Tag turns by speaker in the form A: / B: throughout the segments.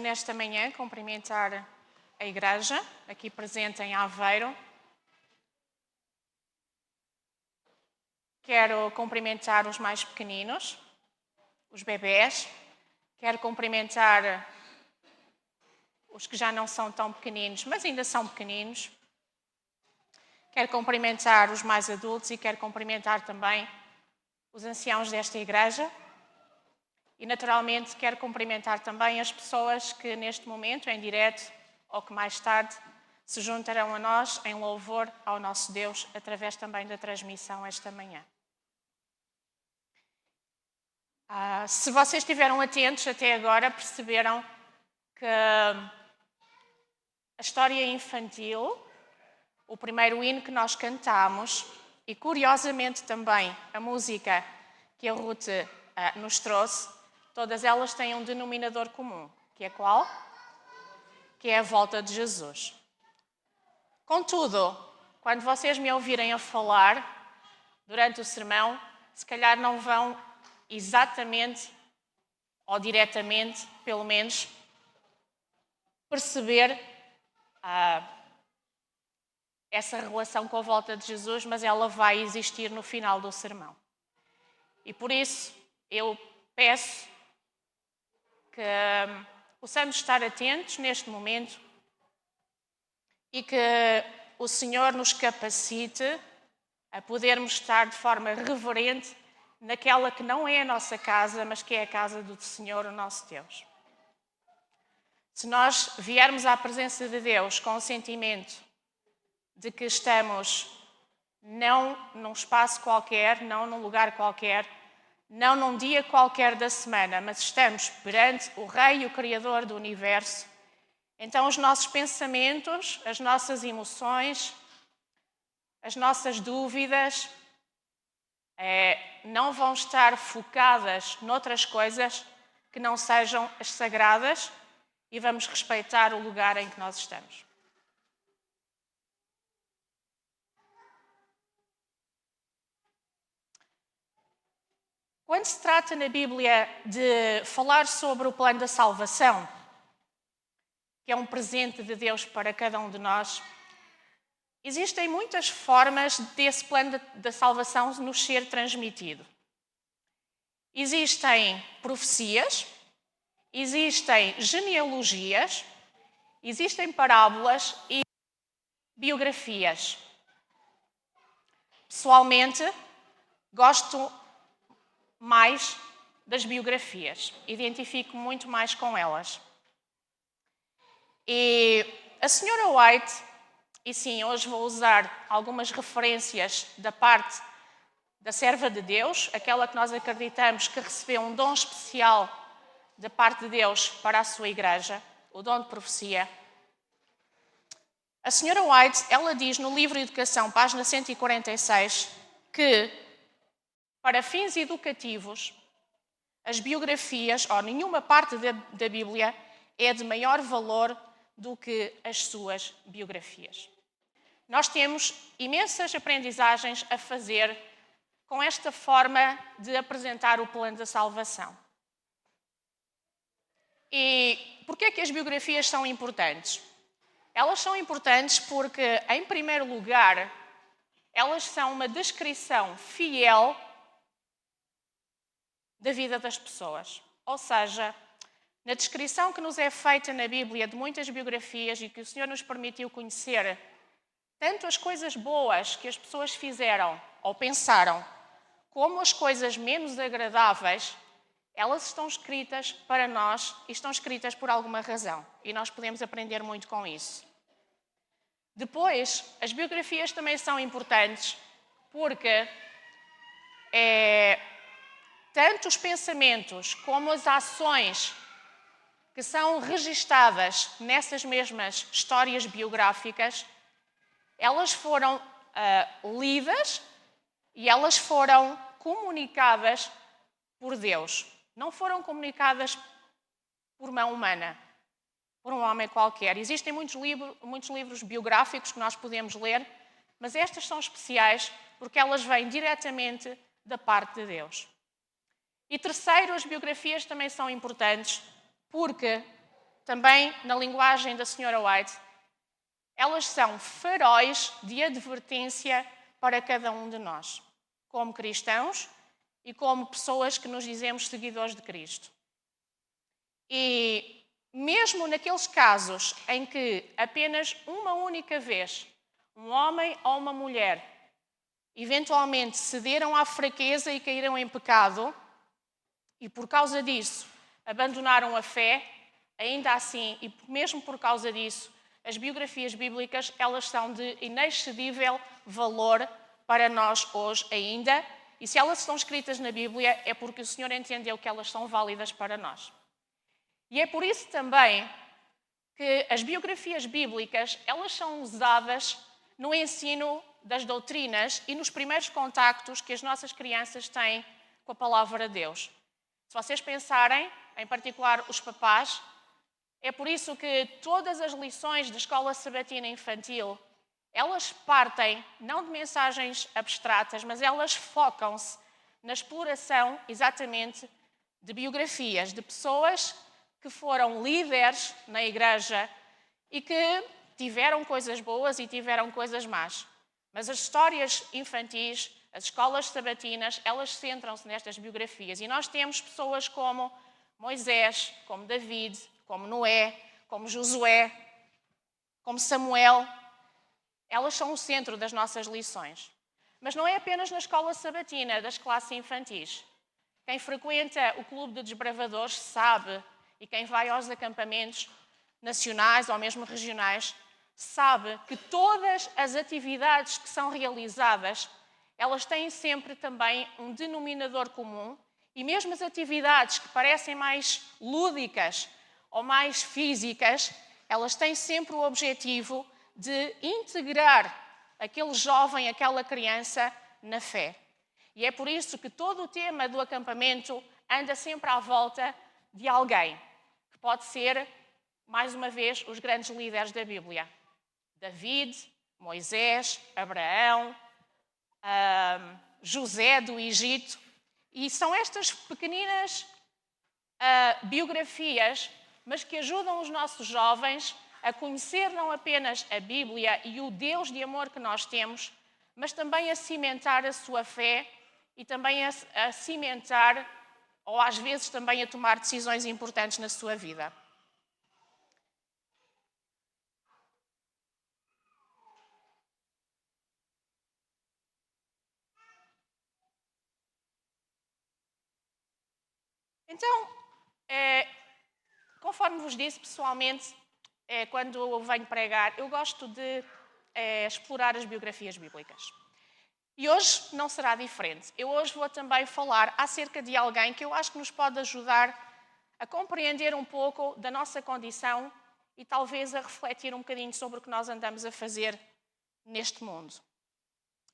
A: nesta manhã cumprimentar a igreja aqui presente em Aveiro. Quero cumprimentar os mais pequeninos, os bebés. Quero cumprimentar os que já não são tão pequeninos, mas ainda são pequeninos. Quero cumprimentar os mais adultos e quero cumprimentar também os anciãos desta igreja. E, naturalmente, quero cumprimentar também as pessoas que, neste momento, em direto ou que mais tarde, se juntarão a nós em louvor ao nosso Deus, através também da transmissão esta manhã. Se vocês estiveram atentos até agora, perceberam que a história infantil, o primeiro hino que nós cantámos e, curiosamente, também a música que a Ruth nos trouxe, todas elas têm um denominador comum, que é qual? Que é a volta de Jesus. Contudo, quando vocês me ouvirem a falar durante o sermão, se calhar não vão exatamente ou diretamente, pelo menos, perceber essa relação com a volta de Jesus, mas ela vai existir no final do sermão. E por isso eu peço que possamos estar atentos neste momento e que o Senhor nos capacite a podermos estar de forma reverente naquela que não é a nossa casa, mas que é a casa do Senhor, o nosso Deus. Se nós viermos à presença de Deus com o sentimento de que estamos não num espaço qualquer, não num lugar qualquer, não num dia qualquer da semana, mas estamos perante o Rei e o Criador do Universo, então os nossos pensamentos, as nossas emoções, as nossas dúvidas não vão estar focadas noutras coisas que não sejam as sagradas e vamos respeitar o lugar em que nós estamos. Quando se trata na Bíblia de falar sobre o plano da salvação, que é um presente de Deus para cada um de nós, existem muitas formas desse plano da salvação nos ser transmitido. Existem profecias, existem genealogias, existem parábolas e biografias. Pessoalmente, gosto mais das biografias, identifico muito mais com elas. E a Sra. White, e sim, hoje vou usar algumas referências da parte da serva de Deus, aquela que nós acreditamos que recebeu um dom especial da parte de Deus para a sua igreja, o dom de profecia. A Sra. White, ela diz no livro Educação, página 146, que para fins educativos, as biografias, ou nenhuma parte da Bíblia, é de maior valor do que as suas biografias. Nós temos imensas aprendizagens a fazer com esta forma de apresentar o plano da salvação. E porquê é que as biografias são importantes? Elas são importantes porque, em primeiro lugar, elas são uma descrição fiel da vida das pessoas. Ou seja, na descrição que nos é feita na Bíblia de muitas biografias e que o Senhor nos permitiu conhecer, tanto as coisas boas que as pessoas fizeram ou pensaram, como as coisas menos agradáveis, elas estão escritas para nós e estão escritas por alguma razão. E nós podemos aprender muito com isso. Depois, as biografias também são importantes porque tanto os pensamentos como as ações que são registadas nessas mesmas histórias biográficas, elas foram lidas e elas foram comunicadas por Deus. Não foram comunicadas por mão humana, por um homem qualquer. Existem muitos livros biográficos que nós podemos ler, mas estas são especiais porque elas vêm diretamente da parte de Deus. E terceiro, as biografias também são importantes porque também na linguagem da Sra. White, elas são faróis de advertência para cada um de nós, como cristãos e como pessoas que nos dizemos seguidores de Cristo. E mesmo naqueles casos em que apenas uma única vez um homem ou uma mulher eventualmente cederam à fraqueza e caíram em pecado e por causa disso abandonaram a fé, ainda assim e mesmo por causa disso, as biografias bíblicas elas são de inexcedível valor para nós hoje ainda, e se elas estão escritas na Bíblia é porque o Senhor entendeu que elas são válidas para nós. E é por isso também que as biografias bíblicas elas são usadas no ensino das doutrinas e nos primeiros contactos que as nossas crianças têm com a palavra de Deus. Se vocês pensarem, em particular os papás, é por isso que todas as lições da escola sabatina infantil, elas partem não de mensagens abstratas, mas elas focam-se na exploração exatamente de biografias de pessoas que foram líderes na igreja e que tiveram coisas boas e tiveram coisas más. Mas as histórias infantis, as escolas sabatinas, elas centram-se nestas biografias. E nós temos pessoas como Moisés, como David, como Noé, como Josué, como Samuel. Elas são o centro das nossas lições. Mas não é apenas na escola sabatina das classes infantis. Quem frequenta o clube de desbravadores sabe, e quem vai aos acampamentos nacionais ou mesmo regionais, sabe que todas as atividades que são realizadas, elas têm sempre também um denominador comum, e mesmo as atividades que parecem mais lúdicas ou mais físicas, elas têm sempre o objetivo de integrar aquele jovem, aquela criança na fé. E é por isso que todo o tema do acampamento anda sempre à volta de alguém, que pode ser, mais uma vez, os grandes líderes da Bíblia. David, Moisés, Abraão, José do Egito. E são estas pequeninas biografias, mas que ajudam os nossos jovens a conhecer não apenas a Bíblia e o Deus de amor que nós temos, mas também a cimentar a sua fé e também a cimentar, ou às vezes também a tomar decisões importantes na sua vida. Então, conforme vos disse, pessoalmente, quando eu venho pregar, eu gosto de explorar as biografias bíblicas. E hoje não será diferente. Eu hoje vou também falar acerca de alguém que eu acho que nos pode ajudar a compreender um pouco da nossa condição e talvez a refletir um bocadinho sobre o que nós andamos a fazer neste mundo.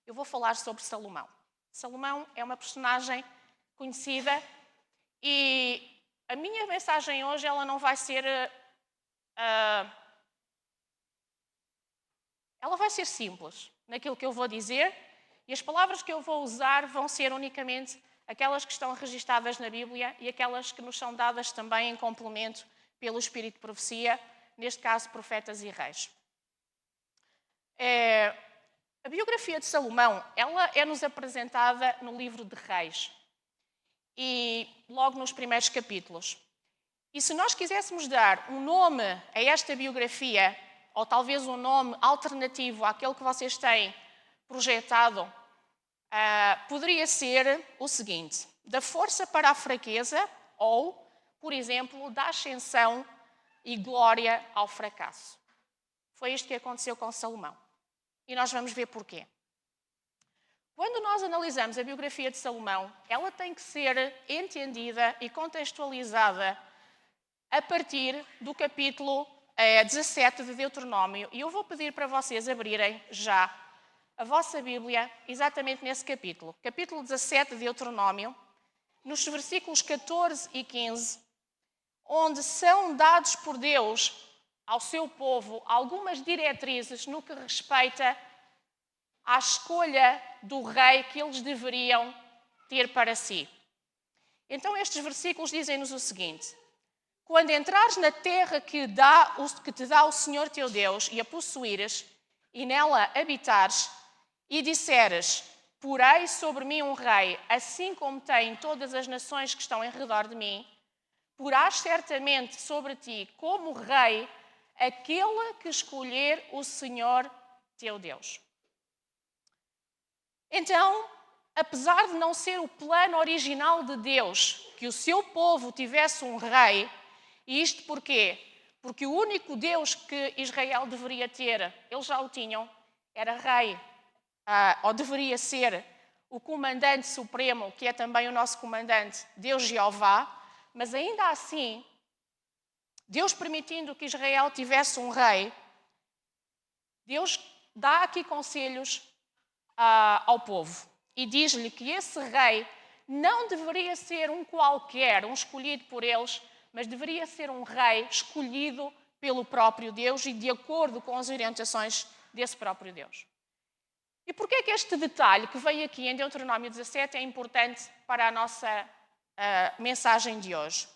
A: Eu vou falar sobre Salomão. Salomão é uma personagem conhecida e a minha mensagem hoje ela não vai ser... ela vai ser simples naquilo que eu vou dizer e as palavras que eu vou usar vão ser unicamente aquelas que estão registadas na Bíblia e aquelas que nos são dadas também em complemento pelo Espírito de Profecia, neste caso, profetas e reis. A biografia de Salomão, ela é-nos apresentada no livro de Reis e logo nos primeiros capítulos. E se nós quiséssemos dar um nome a esta biografia, ou talvez um nome alternativo àquele que vocês têm projetado, poderia ser o seguinte: da força para a fraqueza, ou, por exemplo, da ascensão e glória ao fracasso. Foi isto que aconteceu com Salomão. E nós vamos ver porquê. Quando nós analisamos a biografia de Salomão, ela tem que ser entendida e contextualizada a partir do capítulo 17 de Deuteronômio. E eu vou pedir para vocês abrirem já a vossa Bíblia exatamente nesse capítulo. Capítulo 17 de Deuteronômio, nos versículos 14 e 15, onde são dados por Deus ao seu povo algumas diretrizes no que respeita à escolha do rei que eles deveriam ter para si. Então estes versículos dizem-nos o seguinte: quando entrares na terra que te dá o Senhor teu Deus e a possuíres, e nela habitares, e disseres, porei sobre mim um rei, assim como têm todas as nações que estão em redor de mim, porás certamente sobre ti como rei aquele que escolher o Senhor teu Deus. Então, apesar de não ser o plano original de Deus que o seu povo tivesse um rei, e isto porquê? Porque o único Deus que Israel deveria ter, eles já o tinham, era rei, ou deveria ser o comandante supremo, que é também o nosso comandante, Deus Jeová, mas ainda assim, Deus permitindo que Israel tivesse um rei, Deus dá aqui conselhos ao povo e diz-lhe que esse rei não deveria ser um qualquer, um escolhido por eles, mas deveria ser um rei escolhido pelo próprio Deus e de acordo com as orientações desse próprio Deus. E porquê é que este detalhe que veio aqui em Deuteronômio 17 é importante para a nossa mensagem de hoje?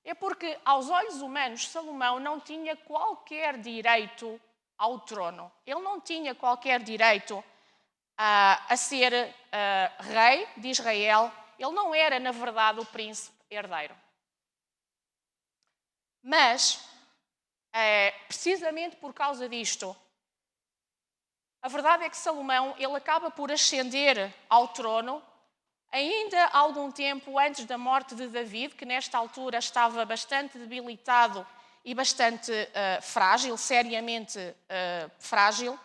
A: É porque, aos olhos humanos, Salomão não tinha qualquer direito ao trono. Ele não tinha qualquer direito a ser rei de Israel. Ele não era, na verdade, o príncipe herdeiro. Mas, precisamente por causa disto, a verdade é que Salomão ele acaba por ascender ao trono ainda há algum tempo antes da morte de David, que nesta altura estava bastante debilitado e bastante frágil, seriamente frágil.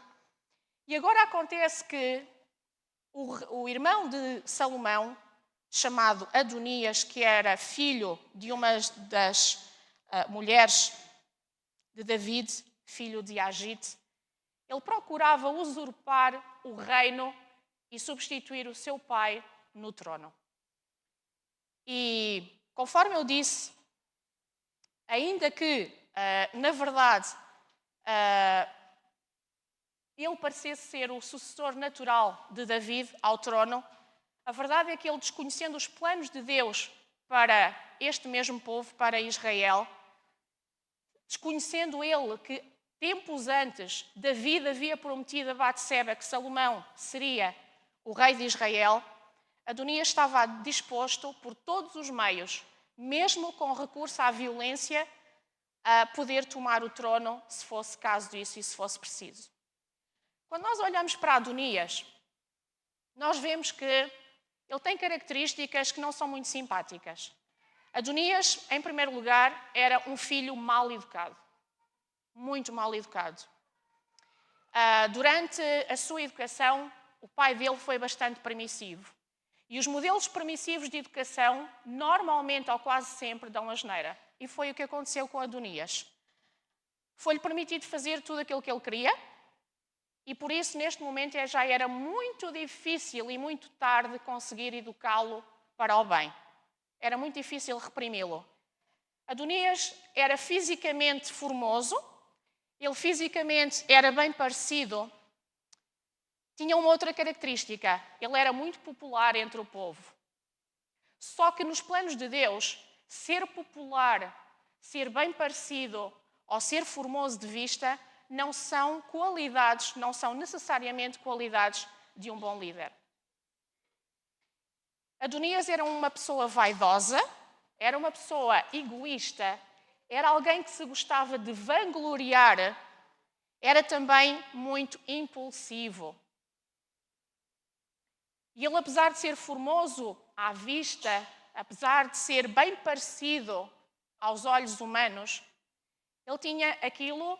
A: E agora acontece que o irmão de Salomão, chamado Adonias, que era filho de uma das mulheres de David, filho de Agite, ele procurava usurpar o reino e substituir o seu pai no trono. E, conforme eu disse, ainda que, na verdade, ele parecesse ser o sucessor natural de David ao trono, a verdade é que ele, desconhecendo os planos de Deus para este mesmo povo, para Israel, desconhecendo ele que tempos antes David havia prometido a Batseba que Salomão seria o rei de Israel, Adonias estava disposto por todos os meios, mesmo com recurso à violência, a poder tomar o trono se fosse caso disso e se fosse preciso. Quando nós olhamos para Adonias, nós vemos que ele tem características que não são muito simpáticas. Adonias, em primeiro lugar, era um filho mal educado. Muito mal educado. Durante a sua educação, o pai dele foi bastante permissivo. E os modelos permissivos de educação, normalmente ou quase sempre, dão asneira. E foi o que aconteceu com Adonias. Foi-lhe permitido fazer tudo aquilo que ele queria, e por isso, neste momento, já era muito difícil e muito tarde conseguir educá-lo para o bem. Era muito difícil reprimi-lo. Adonias era fisicamente formoso, ele fisicamente era bem parecido. Tinha uma outra característica, ele era muito popular entre o povo. Só que nos planos de Deus, ser popular, ser bem parecido ou ser formoso de vista não são qualidades, não são necessariamente qualidades de um bom líder. Adonias era uma pessoa vaidosa, era uma pessoa egoísta, era alguém que se gostava de vangloriar, era também muito impulsivo. E ele, apesar de ser formoso à vista, apesar de ser bem parecido aos olhos humanos, ele tinha aquilo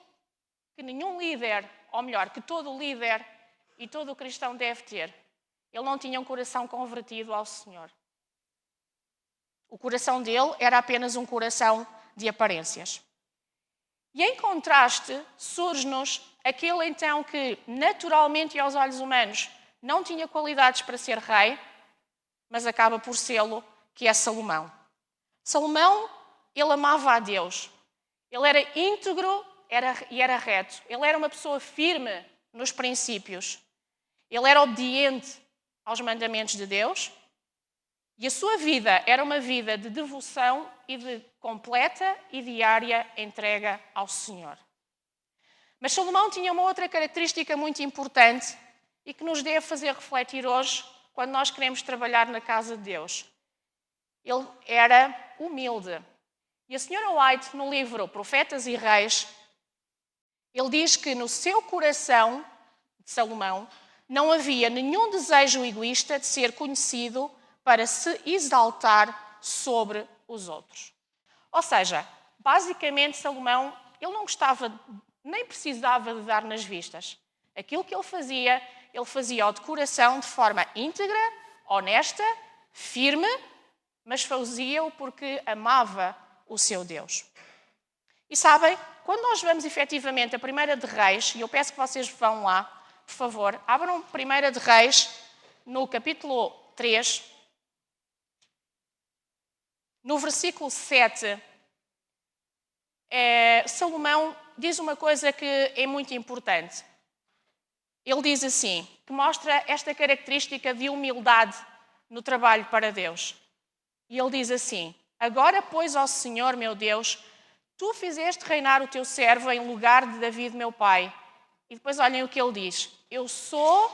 A: que nenhum líder, ou melhor, que todo líder e todo cristão deve ter. Ele não tinha um coração convertido ao Senhor. O coração dele era apenas um coração de aparências. E em contraste, surge-nos aquele então que naturalmente e aos olhos humanos não tinha qualidades para ser rei, mas acaba por sê-lo, que é Salomão. Salomão, ele amava a Deus. Ele era íntegro e era reto. Ele era uma pessoa firme nos princípios. Ele era obediente aos mandamentos de Deus. E a sua vida era uma vida de devoção e de completa e diária entrega ao Senhor. Mas Salomão tinha uma outra característica muito importante e que nos deve fazer refletir hoje quando nós queremos trabalhar na casa de Deus. Ele era humilde. E a Sra. White, no livro Profetas e Reis, ele diz que no seu coração, de Salomão, não havia nenhum desejo egoísta de ser conhecido para se exaltar sobre os outros. Ou seja, basicamente Salomão, ele não gostava, nem precisava de dar nas vistas. Aquilo que ele fazia de coração de forma íntegra, honesta, firme, mas fazia-o porque amava o seu Deus. E sabem, quando nós vamos efetivamente a 1 de Reis, e eu peço que vocês vão lá, por favor, abram 1 de Reis, no capítulo 3, no versículo 7, Salomão diz uma coisa que é muito importante. Ele diz assim, que mostra esta característica de humildade no trabalho para Deus. E ele diz assim, agora, pois, ó Senhor, meu Deus, tu fizeste reinar o teu servo em lugar de Davi, meu pai. E depois olhem o que ele diz. Eu sou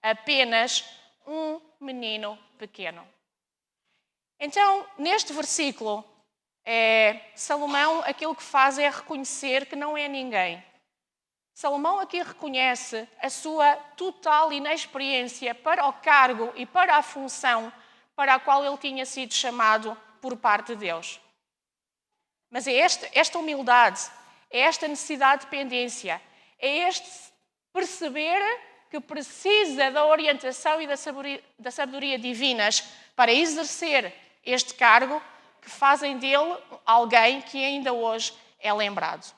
A: apenas um menino pequeno. Então, neste versículo, Salomão aquilo que faz é reconhecer que não é ninguém. Salomão aqui reconhece a sua total inexperiência para o cargo e para a função para a qual ele tinha sido chamado por parte de Deus. Mas é esta humildade, é esta necessidade de dependência, é este perceber que precisa da orientação e da sabedoria divinas para exercer este cargo que fazem dele alguém que ainda hoje é lembrado.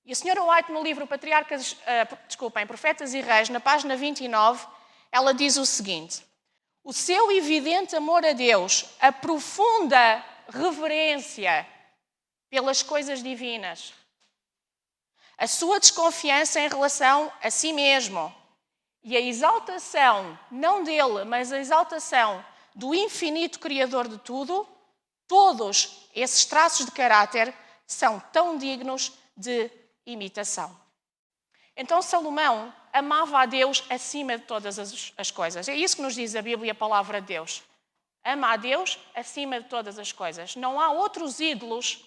A: E a Sra. White, no livro Profetas e Reis, na página 29, ela diz o seguinte: o seu evidente amor a Deus, a profunda reverência pelas coisas divinas, a sua desconfiança em relação a si mesmo e a exaltação, não dele, mas a exaltação do infinito Criador de tudo, todos esses traços de caráter são tão dignos de imitação. Então Salomão amava a Deus acima de todas as coisas. É isso que nos diz a Bíblia, a palavra de Deus. Ama a Deus acima de todas as coisas. Não há outros ídolos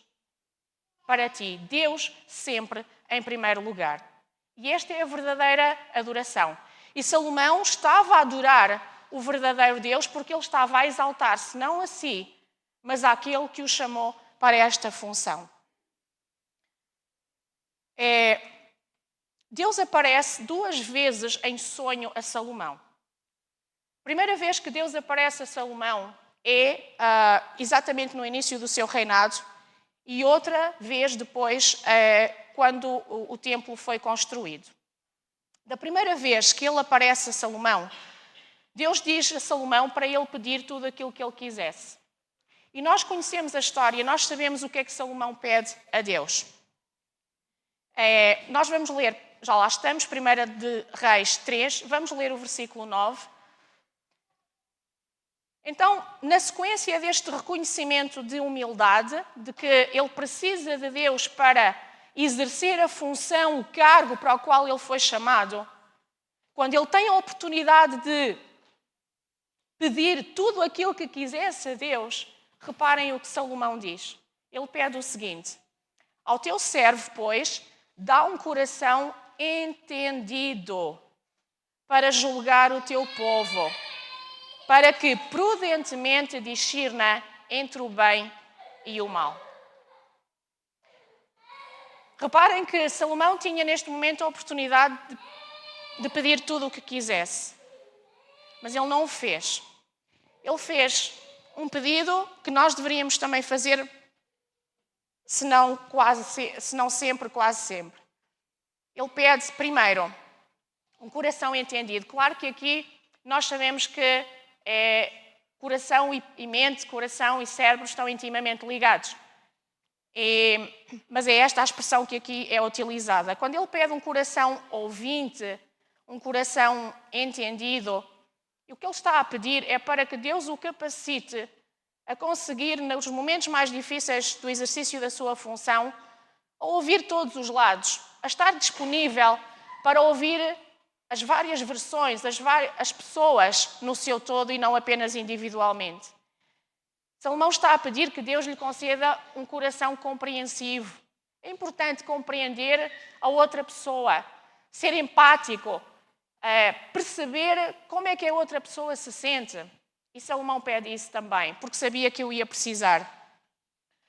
A: para ti. Deus sempre em primeiro lugar. E esta é a verdadeira adoração. E Salomão estava a adorar o verdadeiro Deus porque ele estava a exaltar-se não a si, mas àquele que o chamou para esta função. Deus aparece 2 vezes em sonho a Salomão. A primeira vez que Deus aparece a Salomão é exatamente no início do seu reinado e outra vez depois, quando o templo foi construído. Da primeira vez que ele aparece a Salomão, Deus diz a Salomão para ele pedir tudo aquilo que ele quisesse. E nós conhecemos a história, nós sabemos o que é que Salomão pede a Deus. Nós vamos ler, já lá estamos, 1 de Reis 3, vamos ler o versículo 9. Então, na sequência deste reconhecimento de humildade, de que ele precisa de Deus para exercer a função, o cargo para o qual ele foi chamado, quando ele tem a oportunidade de pedir tudo aquilo que quisesse a Deus, reparem o que Salomão diz. Ele pede o seguinte: ao teu servo, pois, dá um coração entendido para julgar o teu povo, para que prudentemente discirna entre o bem e o mal. Reparem que Salomão tinha neste momento a oportunidade de pedir tudo o que quisesse, mas ele não o fez. Ele fez um pedido que nós deveríamos também fazer, se não sempre, quase sempre. Ele pede, primeiro, um coração entendido. Claro que aqui nós sabemos que coração e mente, coração e cérebro estão intimamente ligados. Mas é esta a expressão que aqui é utilizada. Quando ele pede um coração ouvinte, um coração entendido, E o que ele está a pedir é para que Deus o capacite a conseguir, nos momentos mais difíceis do exercício da sua função, a ouvir todos os lados, a estar disponível para ouvir as várias versões, as pessoas no seu todo e não apenas individualmente. Salomão está a pedir que Deus lhe conceda um coração compreensivo. É importante compreender a outra pessoa, ser empático, perceber como é que a outra pessoa se sente. E Salomão pede isso também, porque sabia que eu ia precisar.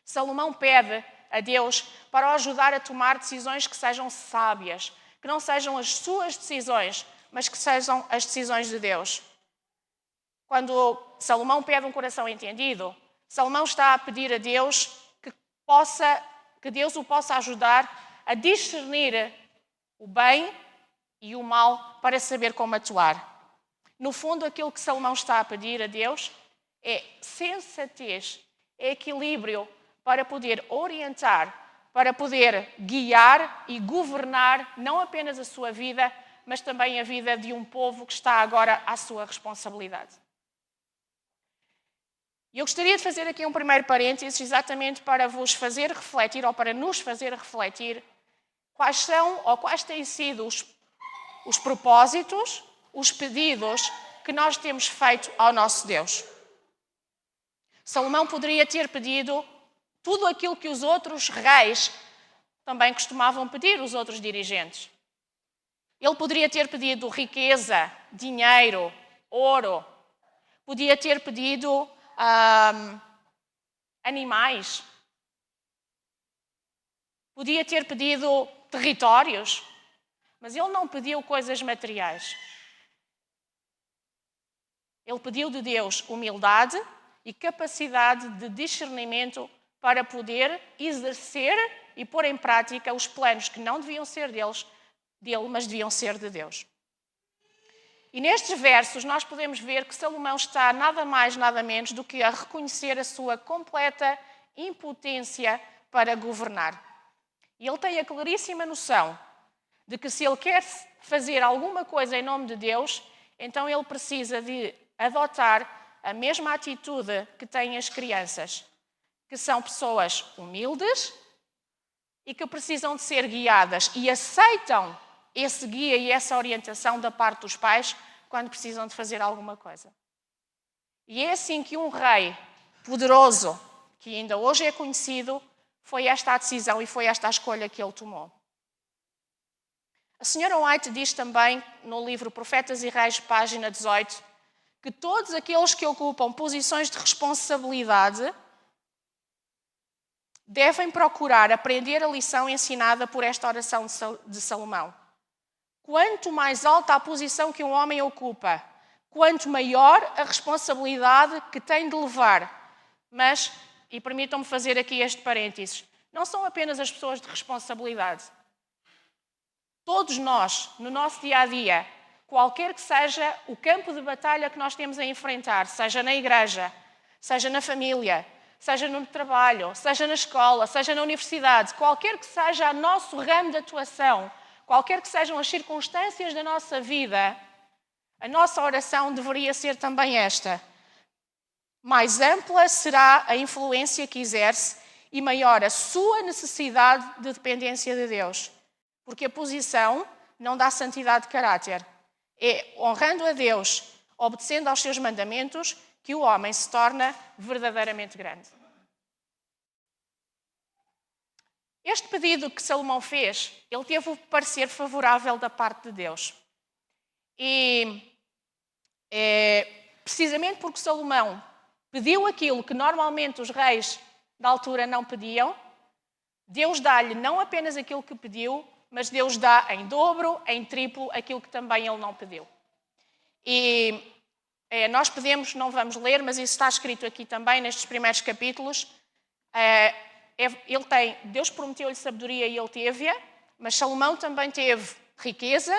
A: Salomão pede a Deus para o ajudar a tomar decisões que sejam sábias, que não sejam as suas decisões, mas que sejam as decisões de Deus. Quando Salomão pede um coração entendido, Salomão está a pedir a Deus que Deus o possa ajudar a discernir o bem e o mal para saber como atuar. No fundo, aquilo que Salomão está a pedir a Deus é sensatez, é equilíbrio para poder orientar, para poder guiar e governar não apenas a sua vida, mas também a vida de um povo que está agora à sua responsabilidade. E eu gostaria de fazer aqui um primeiro parênteses exatamente para vos fazer refletir ou para nos fazer refletir quais são ou quais têm sido os propósitos, os pedidos que nós temos feito ao nosso Deus. Salomão poderia ter pedido tudo aquilo que os outros reis também costumavam pedir, os outros dirigentes. Ele poderia ter pedido riqueza, dinheiro, ouro. Podia ter pedido animais. Podia ter pedido territórios. Mas ele não pediu coisas materiais. Ele pediu de Deus humildade e capacidade de discernimento para poder exercer e pôr em prática os planos que não deviam ser dele, mas deviam ser de Deus. E nestes versos nós podemos ver que Salomão está nada mais, nada menos do que a reconhecer a sua completa impotência para governar. E ele tem a claríssima noção de que se ele quer fazer alguma coisa em nome de Deus, então ele precisa de adotar a mesma atitude que têm as crianças, que são pessoas humildes e que precisam de ser guiadas e aceitam esse guia e essa orientação da parte dos pais quando precisam de fazer alguma coisa. E é assim que um rei poderoso, que ainda hoje é conhecido, foi esta a decisão e foi esta a escolha que ele tomou. A senhora White diz também, no livro Profetas e Reis, página 18, que todos aqueles que ocupam posições de responsabilidade devem procurar aprender a lição ensinada por esta oração de Salomão. Quanto mais alta a posição que um homem ocupa, quanto maior a responsabilidade que tem de levar. Mas, e permitam-me fazer aqui este parênteses, não são apenas as pessoas de responsabilidade. Todos nós, no nosso dia-a-dia, qualquer que seja o campo de batalha que nós temos a enfrentar, seja na igreja, seja na família, seja no trabalho, seja na escola, seja na universidade, qualquer que seja o nosso ramo de atuação, qualquer que sejam as circunstâncias da nossa vida, a nossa oração deveria ser também esta. Mais ampla será a influência que exerce e maior a sua necessidade de dependência de Deus. Porque a posição não dá santidade de caráter. É honrando a Deus, obedecendo aos seus mandamentos, que o homem se torna verdadeiramente grande. Este pedido que Salomão fez, ele teve o parecer favorável da parte de Deus. E precisamente porque Salomão pediu aquilo que normalmente os reis da altura não pediam, Deus dá-lhe não apenas aquilo que pediu, mas Deus dá em dobro, em triplo, aquilo que também ele não pediu. E nós podemos, não vamos ler, mas isso está escrito aqui também nestes primeiros capítulos. Deus prometeu-lhe sabedoria e ele teve-a, mas Salomão também teve riqueza,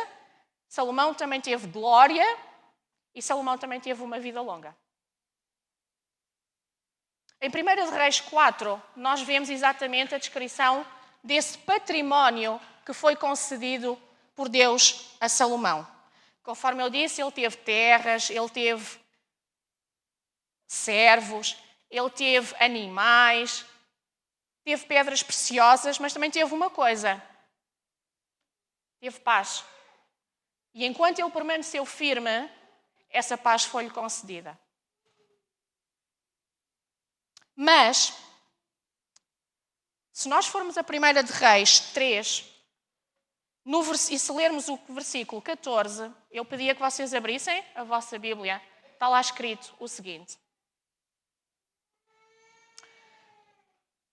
A: Salomão também teve glória e Salomão também teve uma vida longa. Em 1 Reis 4, nós vemos exatamente a descrição desse património que foi concedido por Deus a Salomão. Conforme eu disse, ele teve terras, ele teve servos, ele teve animais, teve pedras preciosas, mas também teve uma coisa: teve paz. E enquanto ele permaneceu firme, essa paz foi-lhe concedida. Mas, se nós formos a 1 de Reis 3, e se lermos o versículo 14, eu pedia que vocês abrissem a vossa Bíblia. Está lá escrito o seguinte.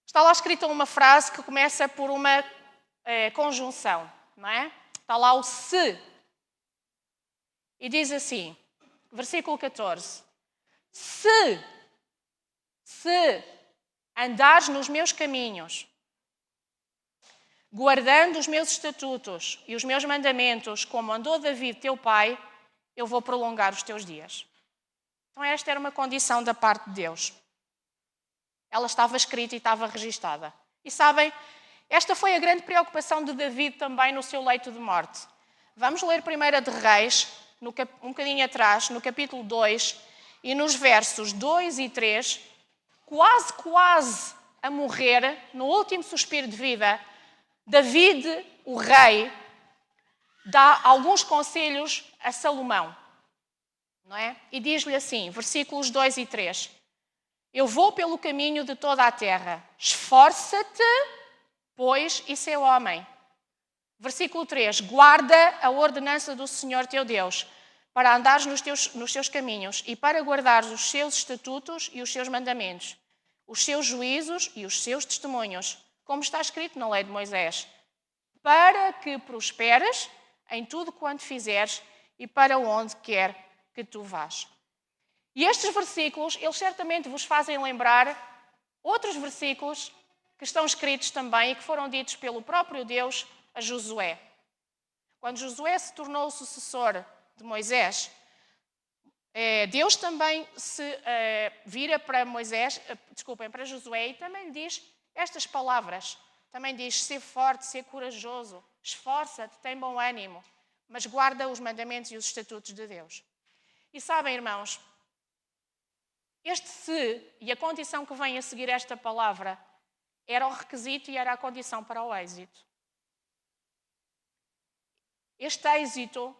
A: Está lá escrita uma frase que começa por uma conjunção, não é? Está lá o se. E diz assim, versículo 14. Se andares nos meus caminhos, guardando os meus estatutos e os meus mandamentos, como andou Davi, teu pai, eu vou prolongar os teus dias. Então esta era uma condição da parte de Deus. Ela estava escrita e estava registada. E sabem, esta foi a grande preocupação de Davi também no seu leito de morte. Vamos ler 1 de Reis, um bocadinho atrás, no capítulo 2, e nos versos 2 e 3, quase a morrer, no último suspiro de vida, David, o rei, dá alguns conselhos a Salomão, não é? E diz-lhe assim, versículos 2 e 3. Eu vou pelo caminho de toda a terra. Esforça-te, pois, e sê homem. Versículo 3. Guarda a ordenança do Senhor teu Deus, para andares nos teus caminhos e para guardares os seus estatutos e os seus mandamentos, os seus juízos e os seus testemunhos, como está escrito na lei de Moisés, para que prosperes em tudo quanto fizeres e para onde quer que tu vás. E estes versículos, eles certamente vos fazem lembrar outros versículos que estão escritos também e que foram ditos pelo próprio Deus a Josué. Quando Josué se tornou o sucessor de Moisés, Deus também se vira para para Josué e também lhe diz estas palavras. Também diz, sê forte, sê corajoso, esforça-te, tem bom ânimo, mas guarda os mandamentos e os estatutos de Deus. E sabem, irmãos, este se e a condição que vem a seguir esta palavra era o requisito e era a condição para o êxito. Este êxito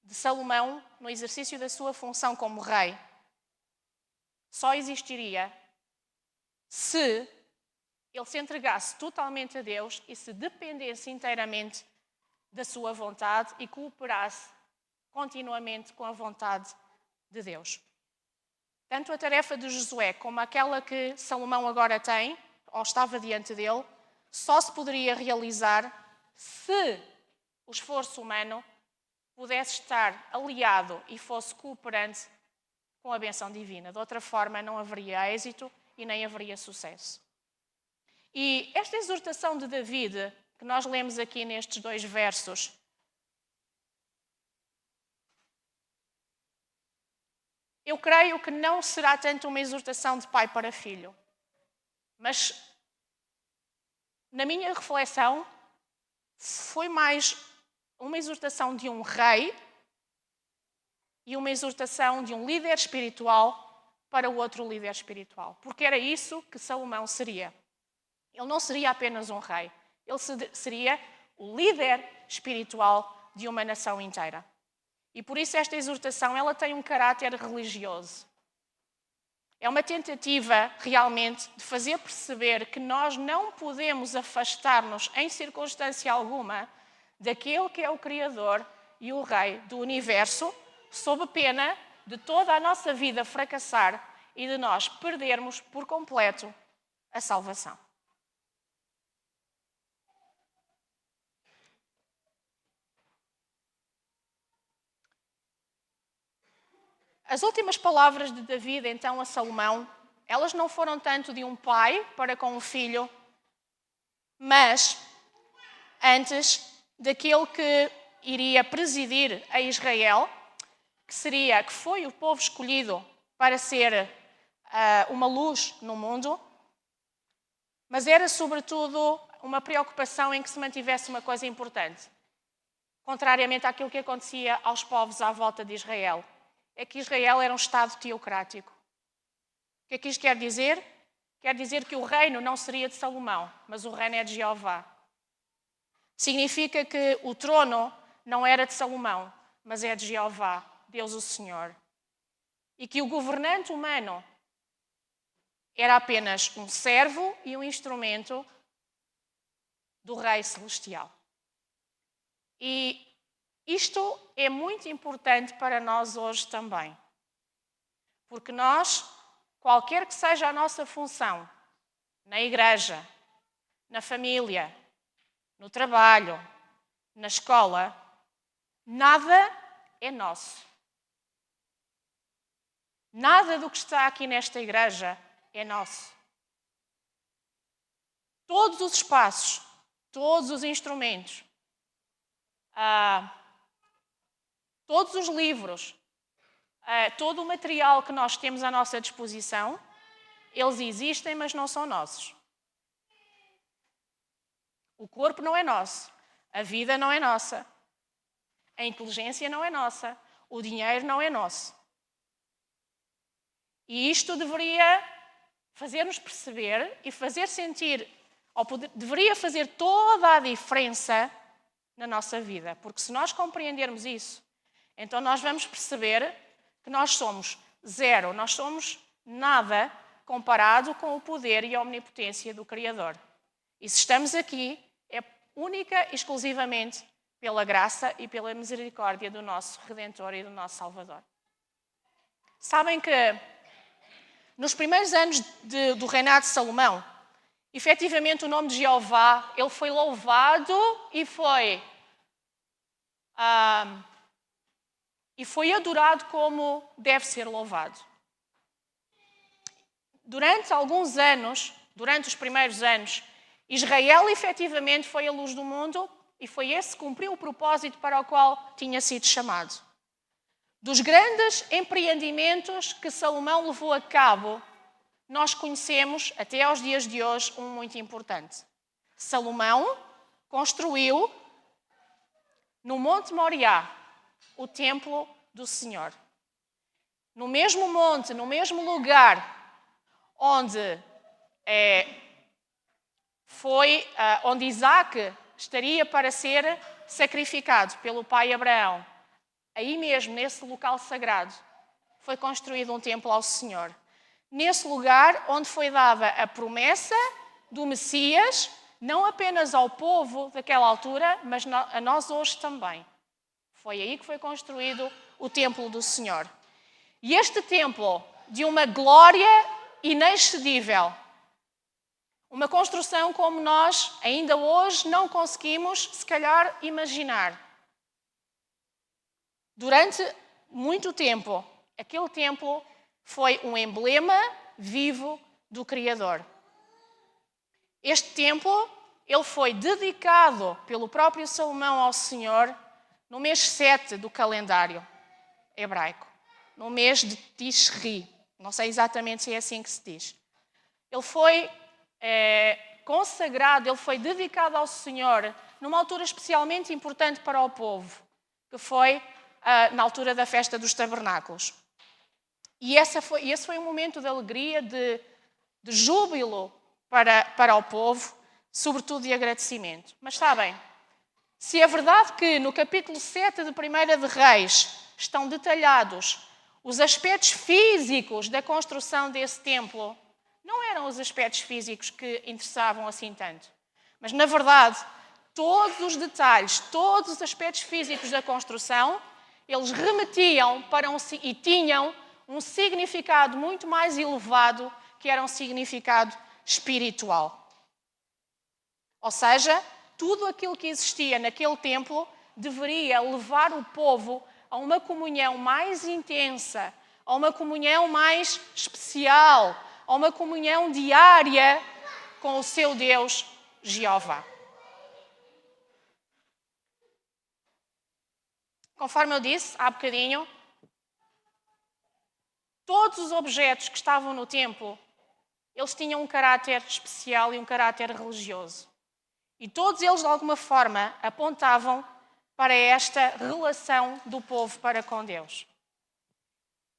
A: de Salomão no exercício da sua função como rei só existiria se ele se entregasse totalmente a Deus e se dependesse inteiramente da sua vontade e cooperasse continuamente com a vontade de Deus. Tanto a tarefa de Josué como aquela que Salomão agora tem, ou estava diante dele, só se poderia realizar se o esforço humano pudesse estar aliado e fosse cooperante com a bênção divina. De outra forma, não haveria êxito e nem haveria sucesso. E esta exortação de David, que nós lemos aqui nestes 2 versos, eu creio que não será tanto uma exortação de pai para filho, mas na minha reflexão foi mais uma exortação de um rei e uma exortação de um líder espiritual para o outro líder espiritual, porque era isso que Salomão seria. Ele não seria apenas um rei, ele seria o líder espiritual de uma nação inteira. E por isso esta exortação ela tem um caráter religioso. É uma tentativa realmente de fazer perceber que nós não podemos afastar-nos em circunstância alguma daquele que é o Criador e o Rei do Universo, sob pena de toda a nossa vida fracassar e de nós perdermos por completo a salvação. As últimas palavras de David, então, a Salomão, elas não foram tanto de um pai para com o filho, mas antes daquele que iria presidir a Israel, que foi o povo escolhido para ser uma luz no mundo, mas era sobretudo uma preocupação em que se mantivesse uma coisa importante. contrariamente àquilo que acontecia aos povos à volta de Israel. É que Israel era um Estado teocrático. O que é que isto quer dizer? Quer dizer que o reino não seria de Salomão, mas o reino é de Jeová. Significa que o trono não era de Salomão, mas é de Jeová, Deus o Senhor. E que o governante humano era apenas um servo e um instrumento do Rei Celestial. E isto é muito importante para nós hoje também. Porque nós, qualquer que seja a nossa função, na igreja, na família, no trabalho, na escola, nada é nosso. Nada do que está aqui nesta igreja é nosso. Todos os espaços, todos os instrumentos, todos os livros, todo o material que nós temos à nossa disposição, eles existem, mas não são nossos. O corpo não é nosso, a vida não é nossa, a inteligência não é nossa, o dinheiro não é nosso. E isto deveria fazer-nos perceber e fazer sentir, deveria fazer toda a diferença na nossa vida. Porque se nós compreendermos isso, então nós vamos perceber que nós somos zero, nós somos nada comparado com o poder e a omnipotência do Criador. E se estamos aqui, é única e exclusivamente pela graça e pela misericórdia do nosso Redentor e do nosso Salvador. Sabem que nos primeiros anos do reinado de Salomão, efetivamente o nome de Jeová, ele foi louvado e foi adorado como deve ser louvado. Durante alguns anos, durante os primeiros anos, Israel efetivamente foi a luz do mundo e foi esse que cumpriu o propósito para o qual tinha sido chamado. Dos grandes empreendimentos que Salomão levou a cabo, nós conhecemos, até aos dias de hoje, um muito importante. Salomão construiu, no Monte Moriá, o templo do Senhor. No mesmo monte, no mesmo lugar onde Isaac estaria para ser sacrificado pelo pai Abraão. Aí mesmo, nesse local sagrado, foi construído um templo ao Senhor. Nesse lugar onde foi dada a promessa do Messias, não apenas ao povo daquela altura, mas a nós hoje também. Foi aí que foi construído o templo do Senhor. E este templo, de uma glória inexcedível, uma construção como nós ainda hoje não conseguimos, se calhar, imaginar. Durante muito tempo, aquele templo foi um emblema vivo do Criador. Este templo, ele foi dedicado pelo próprio Salomão ao Senhor no mês 7 do calendário hebraico, no mês de Tishri. Não sei exatamente se é assim que se diz. Ele foi consagrado, ele foi dedicado ao Senhor numa altura especialmente importante para o povo, que foi na altura da festa dos tabernáculos. E esse foi um momento de alegria, de júbilo para o povo, sobretudo de agradecimento. Mas sabem, se é verdade que no capítulo 7 de 1 de Reis estão detalhados os aspectos físicos da construção desse templo, não eram os aspectos físicos que interessavam assim tanto. Mas, na verdade, todos os detalhes, todos os aspectos físicos da construção, eles remetiam e tinham um significado muito mais elevado, que era um significado espiritual. Ou seja, tudo aquilo que existia naquele templo deveria levar o povo a uma comunhão mais intensa, a uma comunhão mais especial, a uma comunhão diária com o seu Deus, Jeová. Conforme eu disse há bocadinho, todos os objetos que estavam no templo, eles tinham um caráter especial e um caráter religioso. E todos eles, de alguma forma, apontavam para esta relação do povo para com Deus.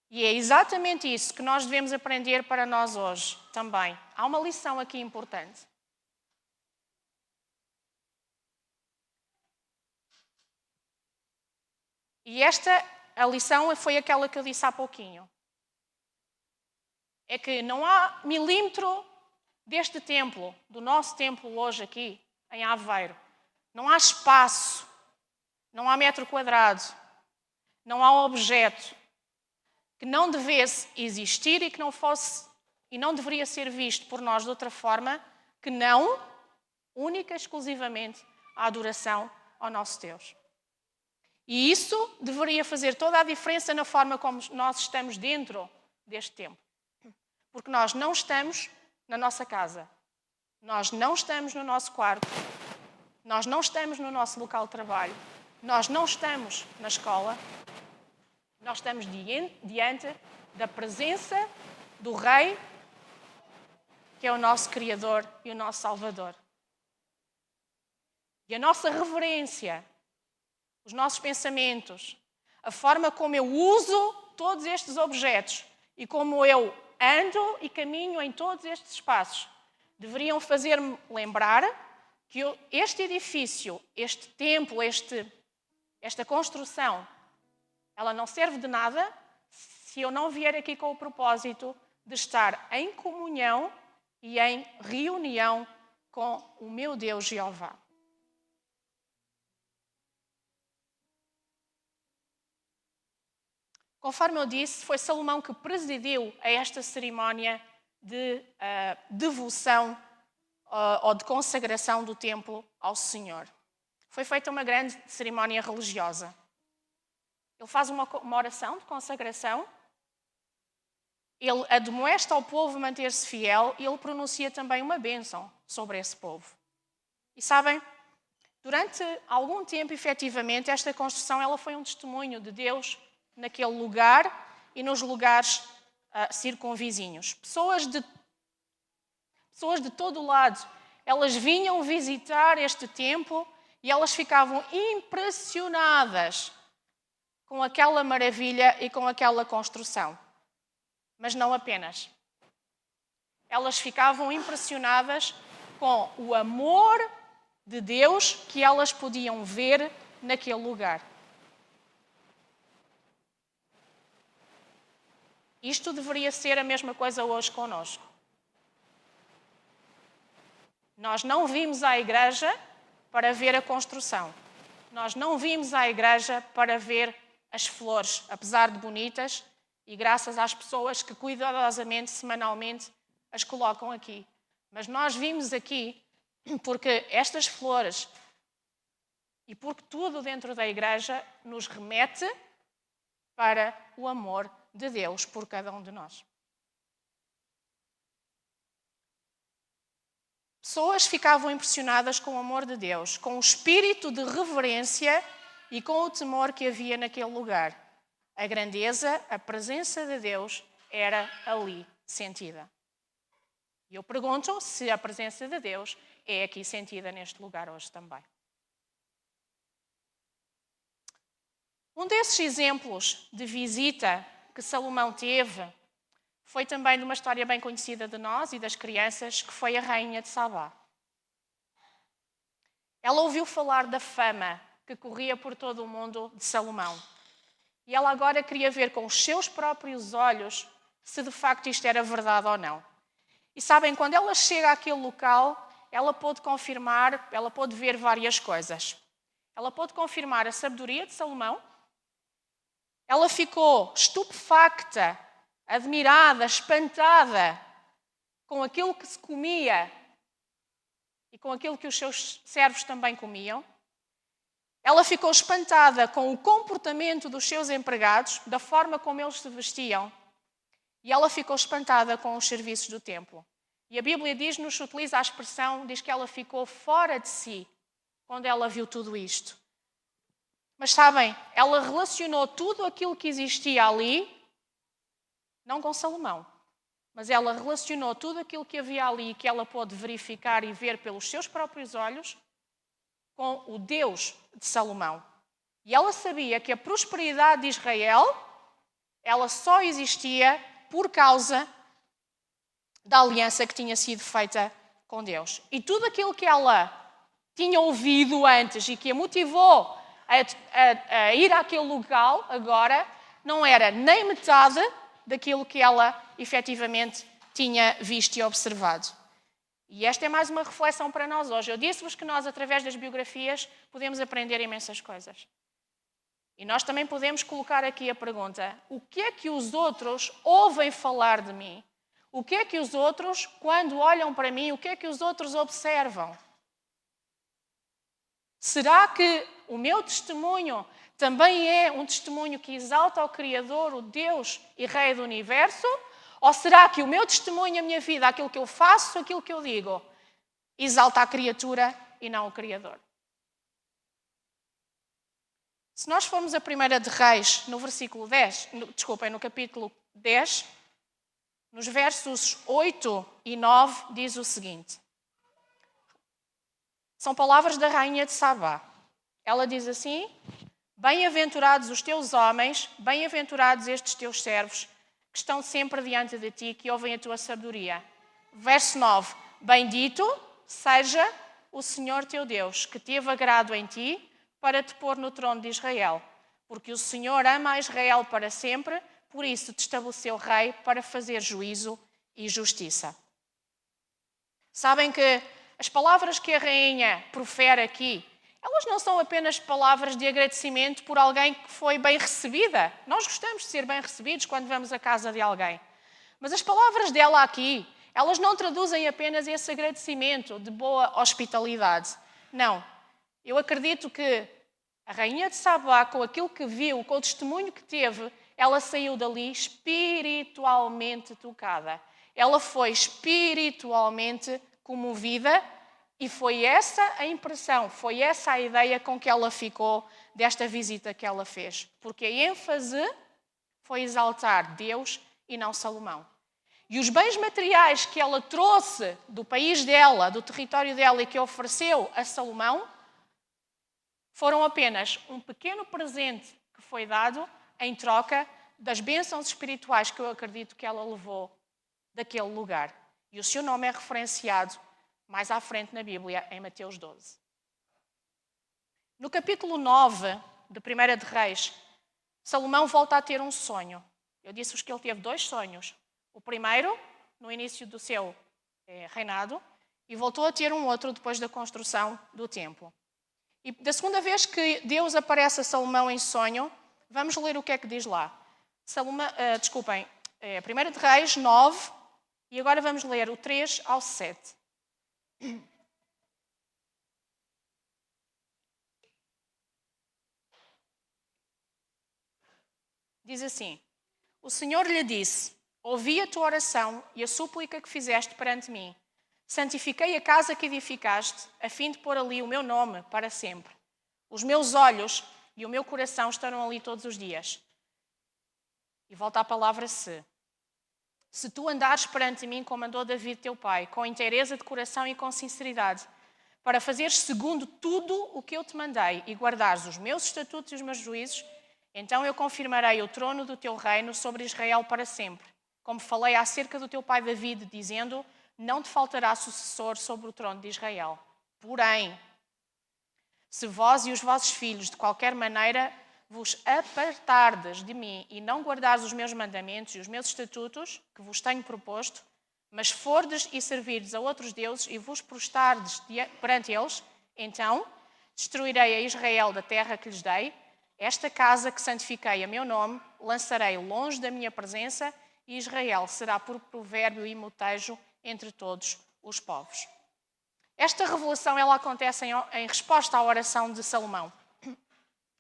A: E é exatamente isso que nós devemos aprender para nós hoje também. Há uma lição aqui importante. E a lição foi aquela que eu disse há pouquinho. É que não há milímetro deste templo, do nosso templo hoje aqui, em Aveiro. Não há espaço, não há metro quadrado, não há objeto que não devesse existir e que não fosse e não deveria ser visto por nós de outra forma que não, única e exclusivamente, a adoração ao nosso Deus. E isso deveria fazer toda a diferença na forma como nós estamos dentro deste templo. Porque nós não estamos na nossa casa, nós não estamos no nosso quarto, nós não estamos no nosso local de trabalho, nós não estamos na escola, nós estamos diante da presença do Rei, que é o nosso Criador e o nosso Salvador. E a nossa reverência, os nossos pensamentos, a forma como eu uso todos estes objetos e como eu ando e caminho em todos estes espaços, deveriam fazer-me lembrar que este edifício, este templo, esta construção, ela não serve de nada se eu não vier aqui com o propósito de estar em comunhão e em reunião com o meu Deus Jeová. Conforme eu disse, foi Salomão que presidiu a esta cerimónia de devoção ou de consagração do templo ao Senhor. Foi feita uma grande cerimónia religiosa. Ele faz uma oração de consagração, ele admoesta ao povo manter-se fiel e ele pronuncia também uma bênção sobre esse povo. E sabem, durante algum tempo, efetivamente, esta construção ela foi um testemunho de Deus naquele lugar e nos lugares circunvizinhos. Pessoas de todo o lado, elas vinham visitar este templo e elas ficavam impressionadas com aquela maravilha e com aquela construção. Mas não apenas. Elas ficavam impressionadas com o amor de Deus que elas podiam ver naquele lugar. Isto deveria ser a mesma coisa hoje connosco. Nós não vimos à igreja para ver a construção. Nós não vimos à igreja para ver as flores, apesar de bonitas, e graças às pessoas que cuidadosamente, semanalmente, as colocam aqui. Mas nós vimos aqui porque estas flores e porque tudo dentro da igreja nos remete para o amor de Deus por cada um de nós. Pessoas ficavam impressionadas com o amor de Deus, com o espírito de reverência e com o temor que havia naquele lugar. A grandeza, a presença de Deus era ali sentida. E eu pergunto se a presença de Deus é aqui sentida neste lugar hoje também. Um desses exemplos de visita que Salomão teve foi também de uma história bem conhecida de nós e das crianças, que foi a rainha de Sabá. Ela ouviu falar da fama que corria por todo o mundo de Salomão. E ela agora queria ver com os seus próprios olhos se de facto isto era verdade ou não. E sabem, quando ela chega àquele local, ela pôde confirmar, ela pôde ver várias coisas. Ela pôde confirmar a sabedoria de Salomão. Ela ficou estupefacta, admirada, espantada com aquilo que se comia e com aquilo que os seus servos também comiam. Ela ficou espantada com o comportamento dos seus empregados, da forma como eles se vestiam. E ela ficou espantada com os serviços do templo. E a Bíblia diz-nos, utiliza a expressão, diz que ela ficou fora de si quando ela viu tudo isto. Mas sabem, ela relacionou tudo aquilo que existia ali, não com Salomão, mas ela relacionou tudo aquilo que havia ali, que ela pôde verificar e ver pelos seus próprios olhos, com o Deus de Salomão. E ela sabia que a prosperidade de Israel, ela só existia por causa da aliança que tinha sido feita com Deus. E tudo aquilo que ela tinha ouvido antes e que a motivou a ir àquele local agora, não era nem metade daquilo que ela efetivamente tinha visto e observado. E esta é mais uma reflexão para nós hoje. Eu disse-vos que nós, através das biografias, podemos aprender imensas coisas. E nós também podemos colocar aqui a pergunta: o que é que os outros ouvem falar de mim? O que é que os outros, quando olham para mim, o que é que os outros observam? Será que o meu testemunho também é um testemunho que exalta ao Criador, o Deus e Rei do Universo? Ou será que o meu testemunho, a minha vida, aquilo que eu faço, aquilo que eu digo, exalta a criatura e não o Criador? Se nós formos a 1 de Reis, no versículo 10, no capítulo 10, nos versos 8 e 9, diz o seguinte. São palavras da rainha de Sabá. Ela diz assim: bem-aventurados os teus homens, bem-aventurados estes teus servos, que estão sempre diante de ti, que ouvem a tua sabedoria. Verso 9. Bendito seja o Senhor teu Deus, que teve agrado em ti, para te pôr no trono de Israel. Porque o Senhor ama a Israel para sempre, por isso te estabeleceu rei para fazer juízo e justiça. Sabem que as palavras que a rainha profere aqui, elas não são apenas palavras de agradecimento por alguém que foi bem recebida. Nós gostamos de ser bem recebidos quando vamos à casa de alguém. Mas as palavras dela aqui, elas não traduzem apenas esse agradecimento de boa hospitalidade. Não. Eu acredito que a rainha de Sabá, com aquilo que viu, com o testemunho que teve, ela saiu dali espiritualmente tocada. Ela foi espiritualmente comovida e foi essa a impressão, foi essa a ideia com que ela ficou desta visita que ela fez. Porque a ênfase foi exaltar Deus e não Salomão. E os bens materiais que ela trouxe do país dela, do território dela e que ofereceu a Salomão, foram apenas um pequeno presente que foi dado em troca das bênçãos espirituais que eu acredito que ela levou daquele lugar. E o seu nome é referenciado mais à frente na Bíblia, em Mateus 12. No capítulo 9 de 1 de Reis, Salomão volta a ter um sonho. Eu disse-vos que ele teve 2 sonhos. O primeiro, no início do seu reinado, e voltou a ter um outro depois da construção do templo. E da segunda vez que Deus aparece a Salomão em sonho, vamos ler o que é que diz lá. 1 de Reis 9, e agora vamos ler o 3 ao 7. Diz assim: o Senhor lhe disse: ouvi a tua oração e a súplica que fizeste perante mim. Santifiquei a casa que edificaste, a fim de pôr ali o meu nome para sempre. Os meus olhos e o meu coração estarão ali todos os dias. E volta a palavra se. Se tu andares perante mim, como andou David teu pai, com inteireza de coração e com sinceridade, para fazeres segundo tudo o que eu te mandei e guardares os meus estatutos e os meus juízos, então eu confirmarei o trono do teu reino sobre Israel para sempre. Como falei acerca do teu pai David, dizendo: não te faltará sucessor sobre o trono de Israel. Porém, se vós e os vossos filhos de qualquer maneira vos apartardes de mim e não guardares os meus mandamentos e os meus estatutos, que vos tenho proposto, mas fordes e servirdes a outros deuses e vos prostardes perante eles, então destruirei a Israel da terra que lhes dei, esta casa que santifiquei a meu nome, lançarei longe da minha presença, e Israel será por provérbio e motejo entre todos os povos. Esta revelação ela acontece em resposta à oração de Salomão.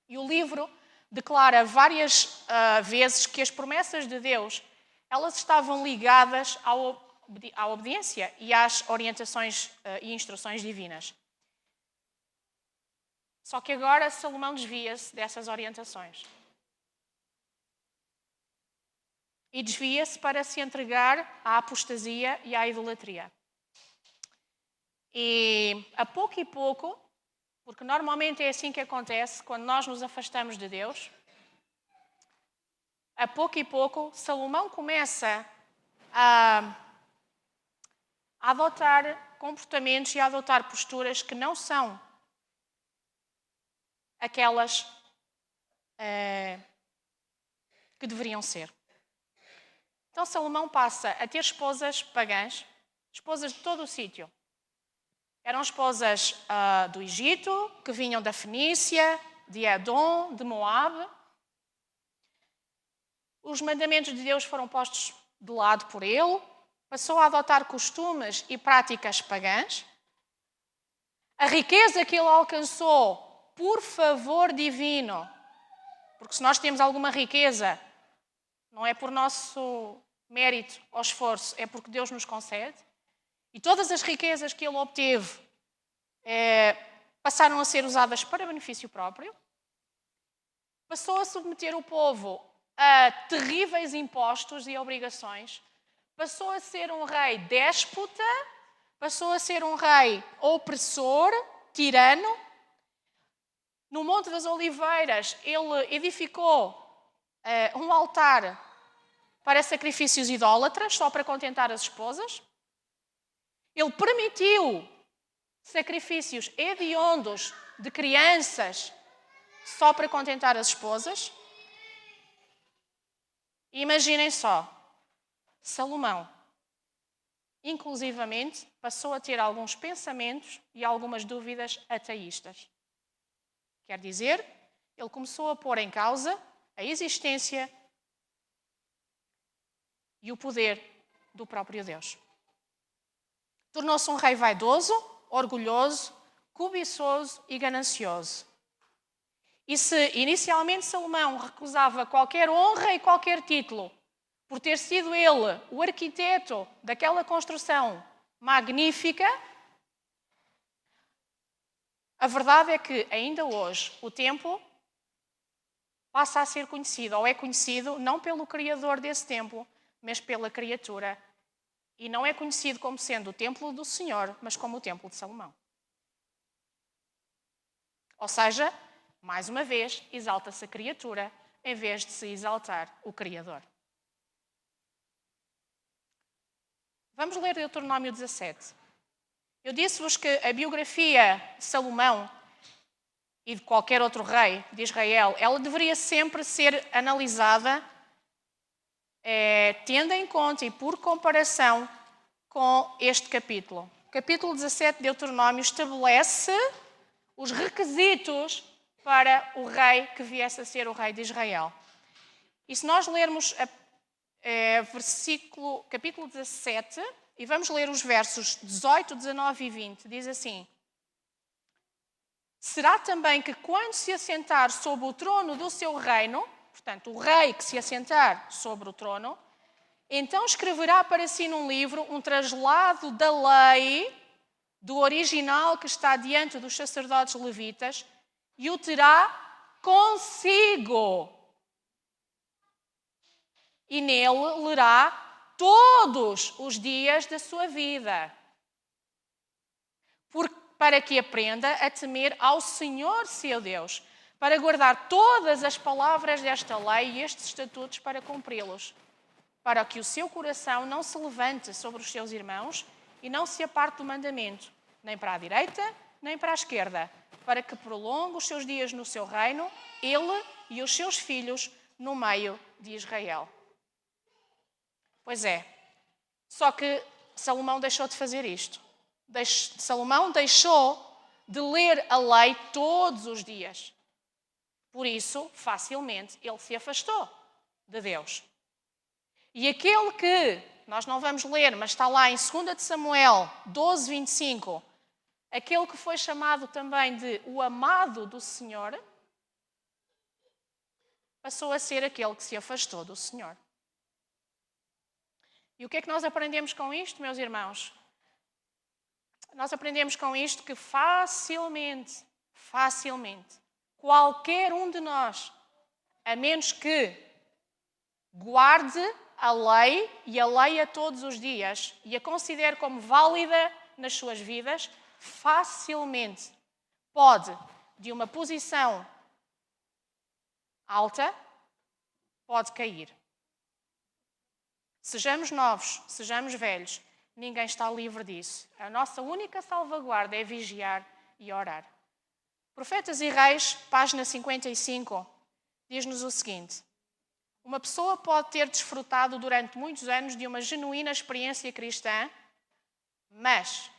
A: E o livro declara várias vezes que as promessas de Deus elas estavam ligadas à obediência e às orientações e instruções divinas. Só que agora Salomão desvia-se dessas orientações. E desvia-se para se entregar à apostasia e à idolatria. E a pouco e pouco, porque normalmente é assim que acontece quando nós nos afastamos de Deus. A pouco e pouco, Salomão começa a adotar comportamentos e a adotar posturas que não são aquelas que deveriam ser. Então Salomão passa a ter esposas pagãs, esposas de todo o sítio. Eram esposas do Egito, que vinham da Fenícia, de Edom, de Moabe. Os mandamentos de Deus foram postos de lado por ele. Passou a adotar costumes e práticas pagãs. A riqueza que ele alcançou por favor divino, porque se nós temos alguma riqueza, não é por nosso mérito ou esforço, é porque Deus nos concede. E todas as riquezas que ele obteve passaram a ser usadas para benefício próprio. Passou a submeter o povo a terríveis impostos e obrigações. Passou a ser um rei déspota, passou a ser um rei opressor, tirano. No Monte das Oliveiras, ele edificou um altar para sacrifícios idólatras, só para contentar as esposas. Ele permitiu sacrifícios hediondos de crianças, só para contentar as esposas. E imaginem só, Salomão, inclusivamente, passou a ter alguns pensamentos e algumas dúvidas ateístas. Quer dizer, ele começou a pôr em causa a existência e o poder do próprio Deus. Tornou-se um rei vaidoso, orgulhoso, cobiçoso e ganancioso. E se inicialmente Salomão recusava qualquer honra e qualquer título, por ter sido ele o arquiteto daquela construção magnífica, a verdade é que ainda hoje o templo passa a ser conhecido, ou é conhecido não pelo criador desse templo, mas pela criatura. E não é conhecido como sendo o templo do Senhor, mas como o templo de Salomão. Ou seja, mais uma vez, exalta-se a criatura em vez de se exaltar o Criador. Vamos ler Deuteronômio 17. Eu disse-vos que a biografia de Salomão e de qualquer outro rei de Israel, ela deveria sempre ser analisada tendo em conta e por comparação com este capítulo. O capítulo 17 de Deuteronômio estabelece os requisitos para o rei que viesse a ser o rei de Israel. E se nós lermos capítulo 17, e vamos ler os versos 18, 19 e 20, diz assim: será também que quando se assentar sobre o trono do seu reino, portanto, o rei que se assentar sobre o trono, então escreverá para si num livro um traslado da lei, do original que está diante dos sacerdotes levitas, e o terá consigo. E nele lerá todos os dias da sua vida, para que aprenda a temer ao Senhor seu Deus, para guardar todas as palavras desta lei e estes estatutos para cumpri-los, para que o seu coração não se levante sobre os seus irmãos e não se aparte do mandamento, nem para a direita, nem para a esquerda, para que prolongue os seus dias no seu reino, ele e os seus filhos no meio de Israel. Pois é, só que Salomão deixou de fazer isto. Salomão deixou de ler a lei todos os dias. Por isso, facilmente, ele se afastou de Deus. E aquele que, nós não vamos ler, mas está lá em 2 de Samuel 12, 25, aquele que foi chamado também de o amado do Senhor, passou a ser aquele que se afastou do Senhor. E o que é que nós aprendemos com isto, meus irmãos? Nós aprendemos com isto que facilmente, qualquer um de nós, a menos que guarde a lei e a leia todos os dias e a considere como válida nas suas vidas, facilmente pode, de uma posição alta, pode cair. Sejamos novos, sejamos velhos, ninguém está livre disso. A nossa única salvaguarda é vigiar e orar. Profetas e Reis, página 55, diz-nos o seguinte: uma pessoa pode ter desfrutado durante muitos anos de uma genuína experiência cristã, mas,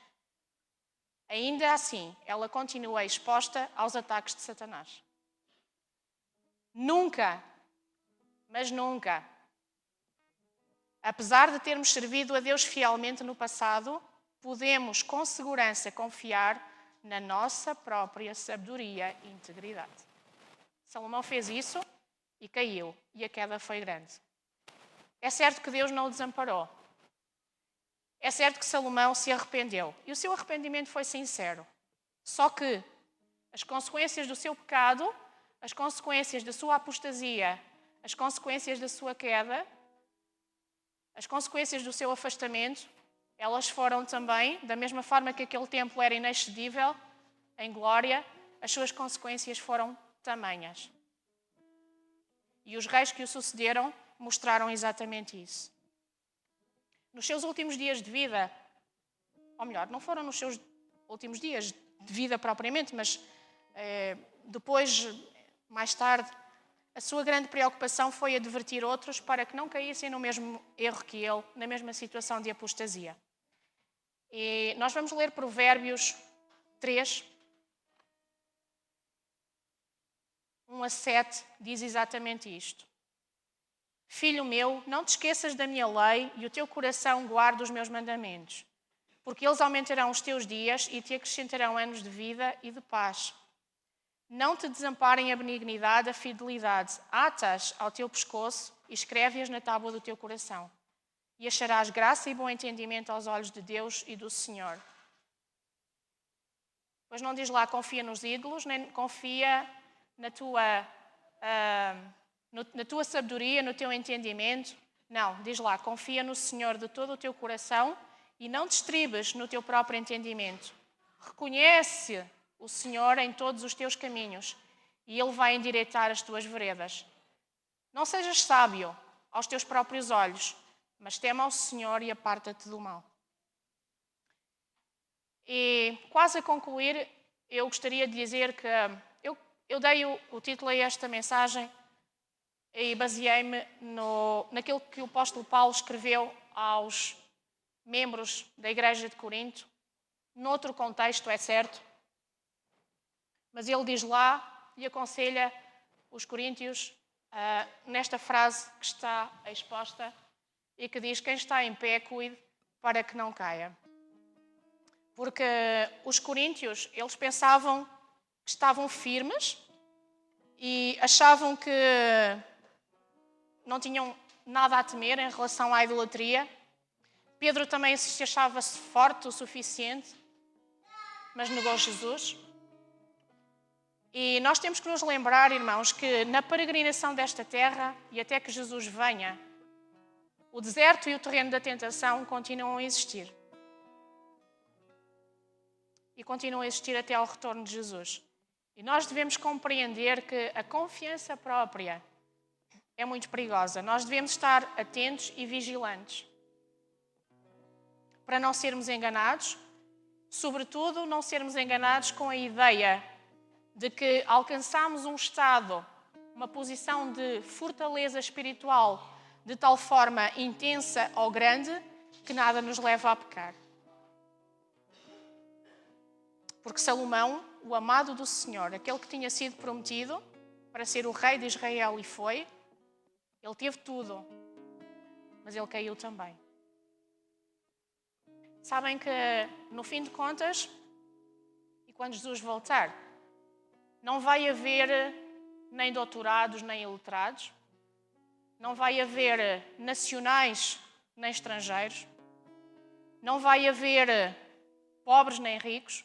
A: ainda assim, ela continua exposta aos ataques de Satanás. Nunca, mas nunca, apesar de termos servido a Deus fielmente no passado, podemos com segurança confiar na nossa própria sabedoria e integridade. Salomão fez isso e caiu, e a queda foi grande. É certo que Deus não o desamparou. É certo que Salomão se arrependeu, e o seu arrependimento foi sincero. Só que as consequências do seu pecado, as consequências da sua apostasia, as consequências da sua queda, as consequências do seu afastamento, elas foram também, da mesma forma que aquele templo era inexcedível, em glória, as suas consequências foram tamanhas. E os reis que o sucederam mostraram exatamente isso. Nos seus últimos dias de vida, ou melhor, não foram nos seus últimos dias de vida propriamente, mas depois, mais tarde, a sua grande preocupação foi advertir outros para que não caíssem no mesmo erro que ele, na mesma situação de apostasia. E nós vamos ler Provérbios 3, 1-7, diz exatamente isto. Filho meu, não te esqueças da minha lei e o teu coração guarda os meus mandamentos, porque eles aumentarão os teus dias e te acrescentarão anos de vida e de paz. Não te desamparem a benignidade, a fidelidade. Ata-as ao teu pescoço e escreve-as na tábua do teu coração. E acharás graça e bom entendimento aos olhos de Deus e do Senhor. Pois não diz lá, confia nos ídolos, nem confia na tua sabedoria, no teu entendimento. Não, diz lá, confia no Senhor de todo o teu coração e não te estribes no teu próprio entendimento. Reconhece o Senhor em todos os teus caminhos e Ele vai endireitar as tuas veredas. Não sejas sábio aos teus próprios olhos, mas tema ao Senhor e aparta-te do mal. E quase a concluir, eu gostaria de dizer que eu dei o título a esta mensagem e baseei-me naquilo que o apóstolo Paulo escreveu aos membros da igreja de Corinto, noutro contexto, é certo, mas ele diz lá e aconselha os coríntios nesta frase que está exposta e que diz: quem está em pé, cuide para que não caia. Porque os coríntios, eles pensavam que estavam firmes e achavam que não tinham nada a temer em relação à idolatria. Pedro também se achava forte o suficiente, mas negou Jesus. E nós temos que nos lembrar, irmãos, que na peregrinação desta terra, e até que Jesus venha, o deserto e o terreno da tentação continuam a existir. E continuam a existir até ao retorno de Jesus. E nós devemos compreender que a confiança própria é muito perigosa. Nós devemos estar atentos e vigilantes para não sermos enganados, sobretudo não sermos enganados com a ideia de que alcançamos um estado, uma posição de fortaleza espiritual de tal forma intensa ou grande que nada nos leva a pecar. Porque Salomão, o amado do Senhor, aquele que tinha sido prometido para ser o rei de Israel e foi, ele teve tudo, mas ele caiu também. Sabem que, no fim de contas, e quando Jesus voltar, não vai haver nem doutorados nem iletrados, não vai haver nacionais nem estrangeiros, não vai haver pobres nem ricos,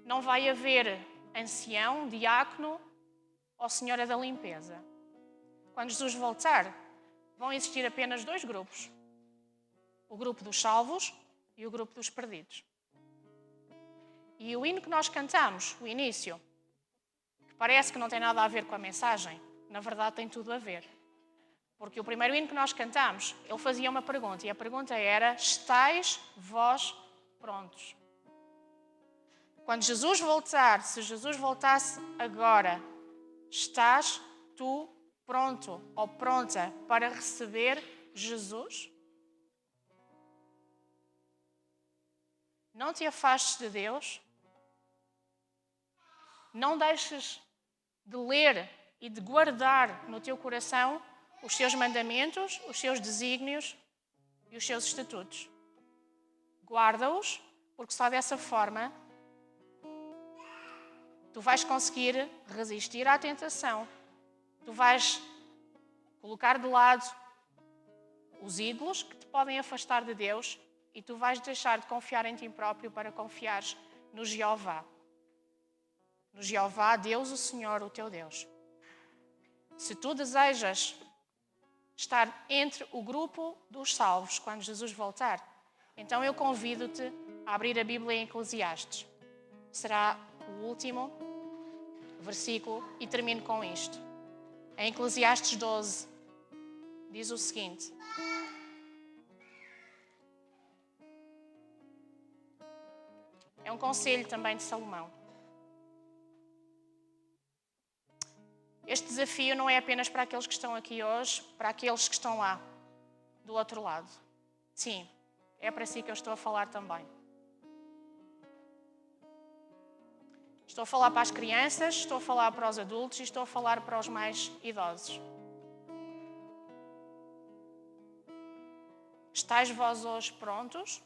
A: não vai haver ancião, diácono ou senhora da limpeza. Quando Jesus voltar, vão existir apenas dois grupos: o grupo dos salvos e o grupo dos perdidos. E o hino que nós cantamos, o início, que parece que não tem nada a ver com a mensagem, na verdade tem tudo a ver. Porque o primeiro hino que nós cantamos, ele fazia uma pergunta, e a pergunta era: estais vós prontos? Quando Jesus voltar, se Jesus voltasse agora, estás tu pronto ou pronta para receber Jesus? Não te afastes de Deus. Não deixes de ler e de guardar no teu coração os seus mandamentos, os seus desígnios e os seus estatutos. Guarda-os, porque só dessa forma tu vais conseguir resistir à tentação. Tu vais colocar de lado os ídolos que te podem afastar de Deus e tu vais deixar de confiar em ti próprio para confiares no Jeová. No Jeová, Deus, o Senhor, o teu Deus. Se tu desejas estar entre o grupo dos salvos quando Jesus voltar, então eu convido-te a abrir a Bíblia em Eclesiastes. Será o último versículo e termino com isto. Em Eclesiastes 12, diz o seguinte: é um conselho também de Salomão. Este desafio não é apenas para aqueles que estão aqui hoje, para aqueles que estão lá, do outro lado. Sim, é para si que eu estou a falar também. Estou a falar para as crianças, estou a falar para os adultos e estou a falar para os mais idosos. Estais vós hoje prontos?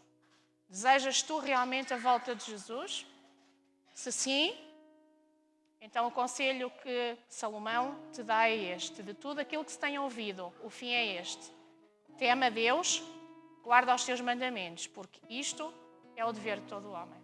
A: Desejas tu realmente a volta de Jesus? Se sim, então o conselho que Salomão te dá é este: de tudo aquilo que se tem ouvido, o fim é este: teme a Deus, guarda os seus mandamentos, porque isto é o dever de todo homem.